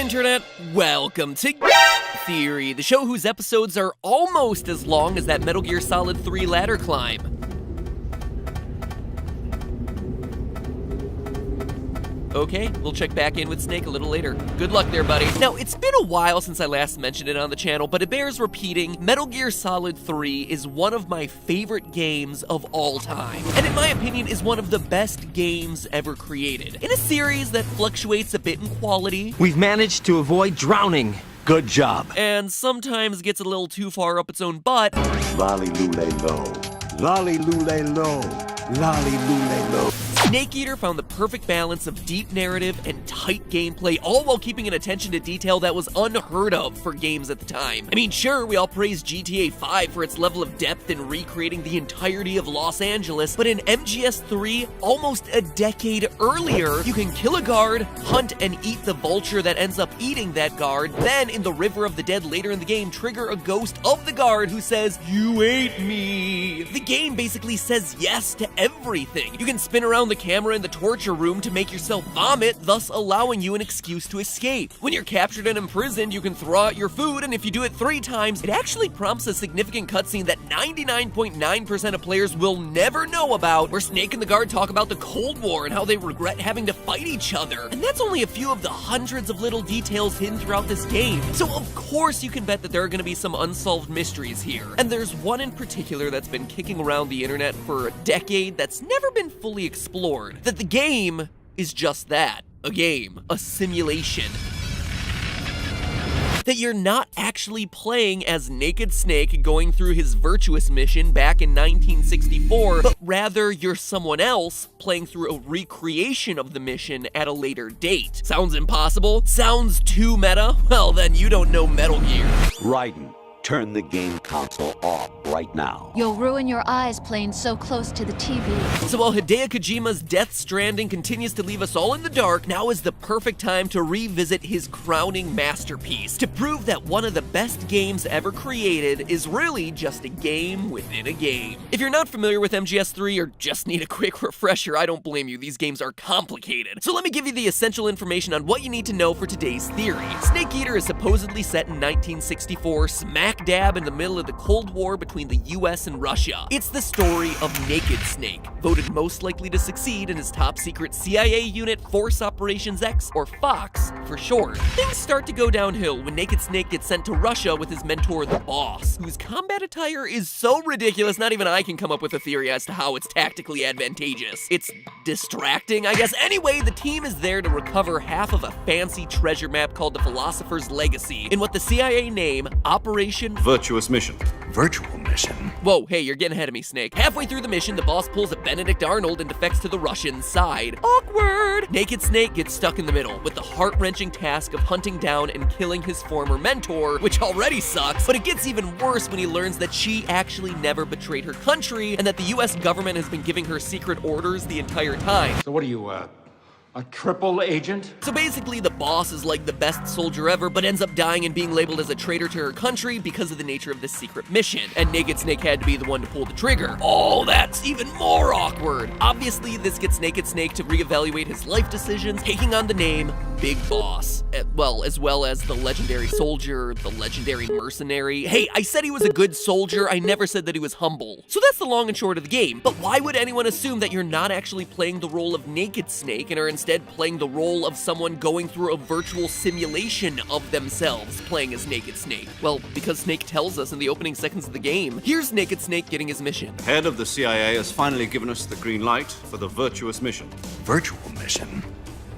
Internet, welcome to Theory, the show whose episodes are almost as long as that Metal Gear Solid 3 ladder climb. Okay, we'll check back in with Snake a little later. Good luck there, buddy. Now, it's been a while since I last mentioned it on the channel, but it bears repeating. Metal Gear Solid 3 is one of my favorite games of all time, and in my opinion is one of the best games ever created. In a series that fluctuates a bit in quality, we've managed to avoid drowning. Good job. And sometimes gets a little too far up its own butt. Lolly lule low. Lolly lule low. Lolly lule low. Snake Eater found the perfect balance of deep narrative and tight gameplay, all while keeping an attention to detail that was unheard of for games at the time. I mean, sure, we all praise GTA 5 for its level of depth in recreating the entirety of Los Angeles, but in MGS3, almost a decade earlier, you can kill a guard, hunt and eat the vulture that ends up eating that guard, then in the River of the Dead later in the game, trigger a ghost of the guard who says, "You ate me." The game basically says yes to everything. You can spin around the camera in the torture room to make yourself vomit, thus allowing you an excuse to escape. When you're captured and imprisoned, you can throw out your food, and if you do it 3 times, it actually prompts a significant cutscene that 99.9% of players will never know about, where Snake and the guard talk about the Cold War and how they regret having to fight each other. And that's only a few of the hundreds of little details hidden throughout this game. So of course you can bet that there are going to be some unsolved mysteries here. And there's one in particular that's been kicking around the internet for a decade that's never been fully explored. That the game is just that, a game, a simulation. That you're not actually playing as Naked Snake going through his virtuous mission back in 1964, but rather you're someone else playing through a recreation of the mission at a later date. Sounds impossible? Sounds too meta? Well, then you don't know Metal Gear. Raiden, turn the game console off right now. You'll ruin your eyes playing so close to the TV. So while Hideo Kojima's Death Stranding continues to leave us all in the dark, now is the perfect time to revisit his crowning masterpiece, to prove that one of the best games ever created is really just a game within a game. If you're not familiar with MGS3 or just need a quick refresher, I don't blame you, these games are complicated. So let me give you the essential information on what you need to know for today's theory. Snake Eater is supposedly set in 1964, smack dab in the middle of the Cold War between the US and Russia. It's the story of Naked Snake, voted most likely to succeed in his top secret CIA unit Force Operations X, or FOX for short. Things start to go downhill when Naked Snake gets sent to Russia with his mentor, the Boss, whose combat attire is so ridiculous not even I can come up with a theory as to how it's tactically advantageous. It's distracting, I guess. Anyway, the team is there to recover half of a fancy treasure map called the Philosopher's Legacy, in what the CIA name Operation Virtuous Mission. Virtual mission? Whoa, hey, you're getting ahead of me, Snake. Halfway through the mission, the Boss pulls a Benedict Arnold and defects to the Russian side. Awkward! Naked Snake gets stuck in the middle with the heart-wrenching task of hunting down and killing his former mentor, which already sucks, but it gets even worse when he learns that she actually never betrayed her country and that the US government has been giving her secret orders the entire time. So what are you, a triple agent? So basically, the Boss is like the best soldier ever, but ends up dying and being labeled as a traitor to her country because of the nature of this secret mission. And Naked Snake had to be the one to pull the trigger. Oh, that's even more awkward. Obviously, this gets Naked Snake to reevaluate his life decisions, taking on the name Big Boss. As well as the legendary soldier, the legendary mercenary. Hey, I said he was a good soldier, I never said that he was humble. So that's the long and short of the game. But why would anyone assume that you're not actually playing the role of Naked Snake and are instead playing the role of someone going through a virtual simulation of themselves playing as Naked Snake? Well, because Snake tells us in the opening seconds of the game. Here's Naked Snake getting his mission. Head of the CIA has finally given us the green light for the virtuous mission. Virtual mission?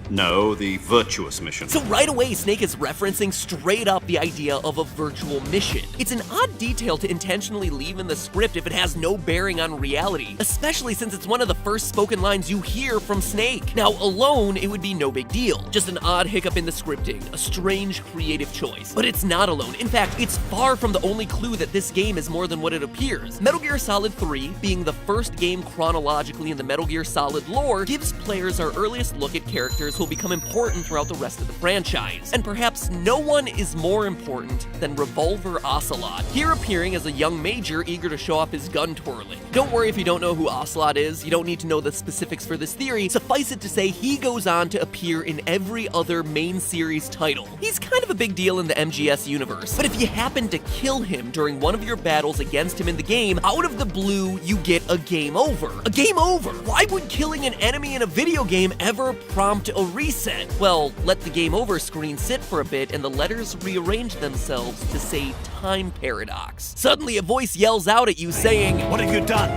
No, the virtuous mission. So right away, Snake is referencing straight up the idea of a virtual mission. It's an odd detail to intentionally leave in the script if it has no bearing on reality, especially since it's one of the first spoken lines you hear from Snake. Now, alone, it would be no big deal. Just an odd hiccup in the scripting, a strange creative choice. But it's not alone. In fact, it's far from the only clue that this game is more than what it appears. Metal Gear Solid 3, being the first game chronologically in the Metal Gear Solid lore, gives players our earliest look at characters characters will become important throughout the rest of the franchise. And perhaps no one is more important than Revolver Ocelot, here appearing as a young major eager to show off his gun twirling. Don't worry if you don't know who Ocelot is, you don't need to know the specifics for this theory. Suffice it to say, he goes on to appear in every other main series title. He's kind of a big deal in the MGS universe, but if you happen to kill him during one of your battles against him in the game, out of the blue, you get a game over. A game over! Why would killing an enemy in a video game ever prompt a reset? Well, let the game over screen sit for a bit and the letters rearrange themselves to say time paradox. Suddenly a voice yells out at you saying, What have you done?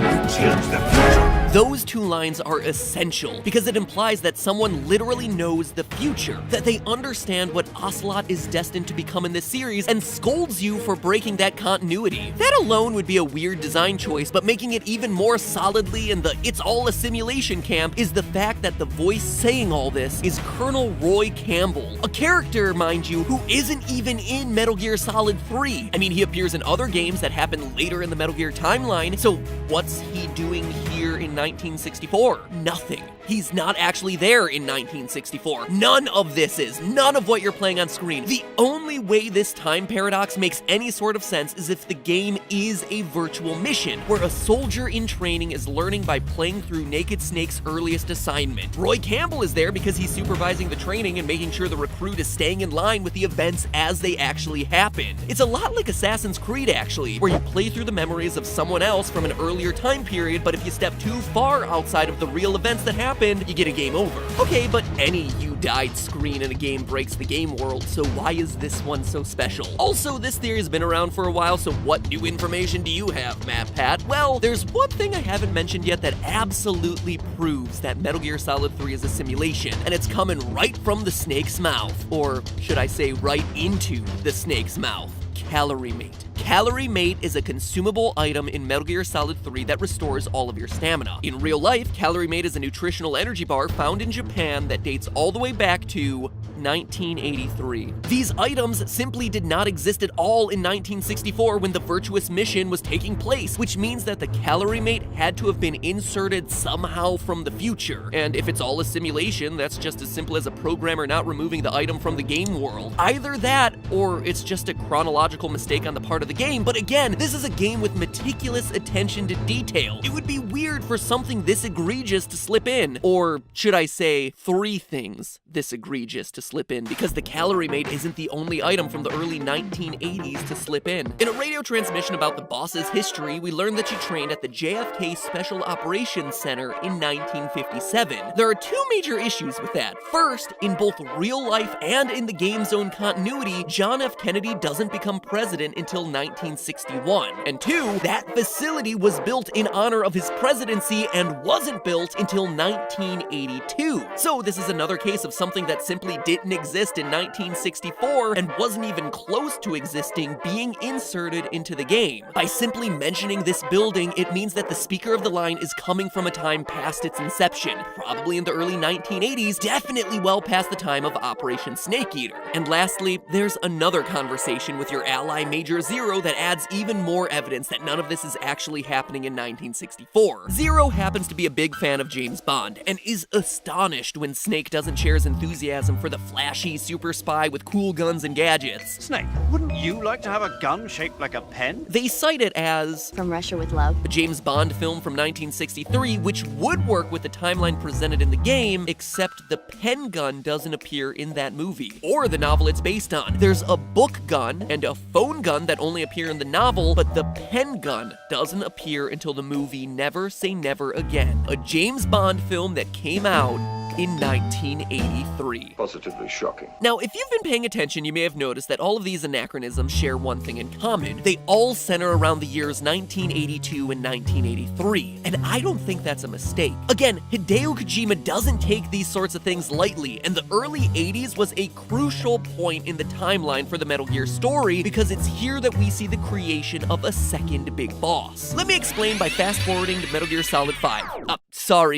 You changed the future. Those two lines are essential because it implies that someone literally knows the future, that they understand what Ocelot is destined to become in this series, and scolds you for breaking that continuity. That alone would be a weird design choice, but making it even more solidly in the it's all a simulation camp is the fact that the voice saying all this is Colonel Roy Campbell, a character, mind you, who isn't even in Metal Gear Solid 3. I mean, he appears in other games that happen later in the Metal Gear timeline, so what's he doing here in 1964? Nothing. He's not actually there in 1964. None of this is. None of what you're playing on screen. The only way this time paradox makes any sort of sense is if the game is a virtual mission, where a soldier in training is learning by playing through Naked Snake's earliest assignment. Roy Campbell is there because he's supervising the training and making sure the recruit is staying in line with the events as they actually happen. It's a lot like Assassin's Creed, actually, where you play through the memories of someone else from an earlier time period, but if you step too far outside of the real events that happened, you get a game over. Okay, but any you died screen in a game breaks the game world, so why is this one so special? Also, this theory has been around for a while, so what new information do you have, MatPat? Well, there's one thing I haven't mentioned yet that absolutely proves that Metal Gear Solid 3 is a simulation, and it's coming right from the snake's mouth. Or should I say right into the snake's mouth? Calorie Mate. Calorie Mate is a consumable item in Metal Gear Solid 3 that restores all of your stamina. In real life, Calorie Mate is a nutritional energy bar found in Japan that dates all the way back to 1983. These items simply did not exist at all in 1964 when the Virtuous mission was taking place, which means that the Calorie Mate had to have been inserted somehow from the future. And if it's all a simulation, that's just as simple as a programmer not removing the item from the game world. Either that, or it's just a chronological mistake on the part of the game, but again, this is a game with meticulous attention to detail. It would be weird for something this egregious to slip in, or should I say, three things this egregious to slip in, because the Calorie Mate isn't the only item from the early 1980s to slip in. In a radio transmission about the boss's history, we learned that she trained at the JFK Special Operations Center in 1957. There are two major issues with that. First, in both real life and in the game's own continuity, John F. Kennedy doesn't become president until 1961. And two, that facility was built in honor of his presidency and wasn't built until 1982. So this is another case of something that simply didn't exist in 1964 and wasn't even close to existing being inserted into the game. By simply mentioning this building, it means that the speaker of the line is coming from a time past its inception, probably in the early 1980s, definitely well past the time of Operation Snake Eater. And lastly, there's another conversation with your ally Major Zero that adds even more evidence that none of this is actually happening in 1964. Zero happens to be a big fan of James Bond and is astonished when Snake doesn't share his enthusiasm for the flashy super spy with cool guns and gadgets. Snake, wouldn't you like to have a gun shaped like a pen? They cite it as From Russia with Love. a James Bond film from 1963, which would work with the timeline presented in the game, except the pen gun doesn't appear in that movie, or the novel it's based on. There's a book gun and a phone gun that only appear in the novel, but the pen gun doesn't appear until the movie Never Say Never Again, a James Bond film that came out in 1983. Positively shocking. Now, if you've been paying attention, you may have noticed that all of these anachronisms share one thing in common. They all center around the years 1982 and 1983, and I don't think that's a mistake. Again, Hideo Kojima doesn't take these sorts of things lightly, and the early 80s was a crucial point in the timeline for the Metal Gear story because it's here that we see the creation of a second big boss. Let me explain by fast-forwarding to Metal Gear Solid 5.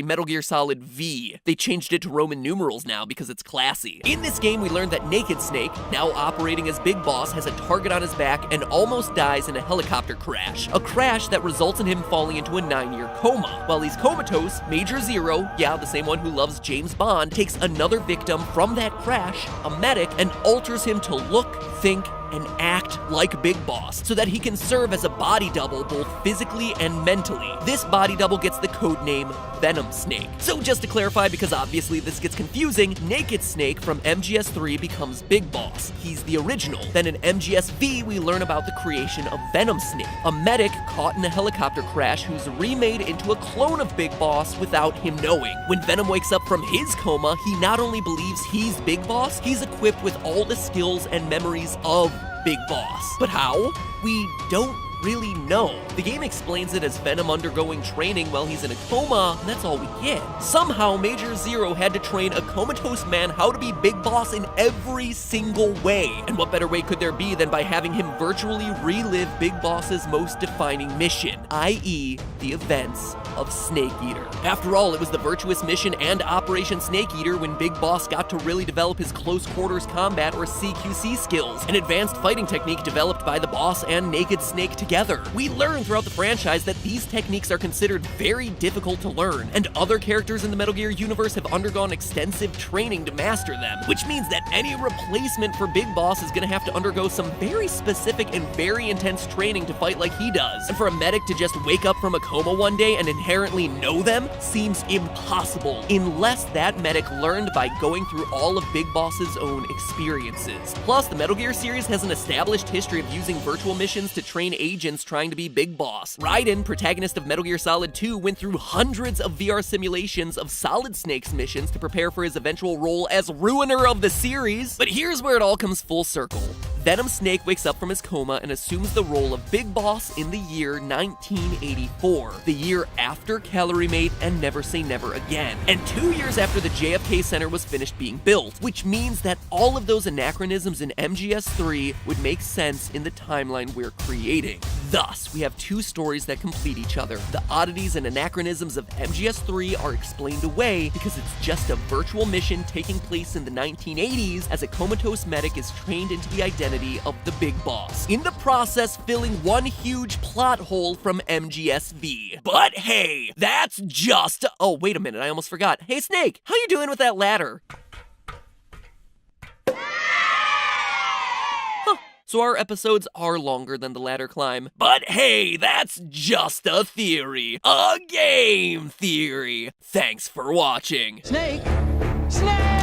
Metal Gear Solid V. They changed changed it to Roman numerals now because it's classy. In this game, we learned that Naked Snake, now operating as Big Boss, has a target on his back and almost dies in a helicopter crash. A crash that results in him falling into a 9-year coma. While he's comatose, Major Zero, yeah, the same one who loves James Bond, takes another victim from that crash, a medic, and alters him to look, think, and act like Big Boss so that he can serve as a body double both physically and mentally. This body double gets the code name Venom Snake. So just to clarify, because obviously this gets confusing, Naked Snake from MGS3 becomes Big Boss. He's the original. Then in MGS-V, we learn about the creation of Venom Snake, a medic caught in a helicopter crash who's remade into a clone of Big Boss without him knowing. When Venom wakes up from his coma, he not only believes he's Big Boss, he's equipped with all the skills and memories of Big Boss. But how? We don't really know. The game explains it as Venom undergoing training while he's in a coma, and that's all we get. Somehow, Major Zero had to train a comatose man how to be Big Boss in every single way. And what better way could there be than by having him virtually relive Big Boss's most defining mission, i.e., the events of Snake Eater. After all, it was the virtuous mission and Operation Snake Eater when Big Boss got to really develop his close quarters combat or CQC skills, an advanced fighting technique developed by the boss and Naked Snake together. We learn throughout the franchise that these techniques are considered very difficult to learn, and other characters in the Metal Gear universe have undergone extensive training to master them, which means that any replacement for Big Boss is gonna have to undergo some very specific and very intense training to fight like he does. And for a medic to just wake up from a coma one day and inherently know them seems impossible, unless that medic learned by going through all of Big Boss's own experiences. Plus, the Metal Gear series has an established history of using virtual missions to train agents trying to be Big Boss. Raiden, protagonist of Metal Gear Solid 2, went through hundreds of VR simulations of Solid Snake's missions to prepare for his eventual role as ruiner of the series. But here's where it all comes full circle. Venom Snake wakes up from his coma and assumes the role of Big Boss in the year 1984, the year after Calorie Mate and Never Say Never Again, and 2 years after the JFK Center was finished being built, which means that all of those anachronisms in MGS3 would make sense in the timeline we're creating. Thus, we have two stories that complete each other. The oddities and anachronisms of MGS3 are explained away because it's just a virtual mission taking place in the 1980s as a comatose medic is trained into the identity of the Big Boss, in the process filling one huge plot hole from MGS-V. But hey, that's just— oh, wait a minute, I almost forgot. Hey Snake, how you doing with that ladder? So our episodes are longer than the ladder climb. But hey, that's just a theory. A game theory. Thanks for watching. Snake! Snake!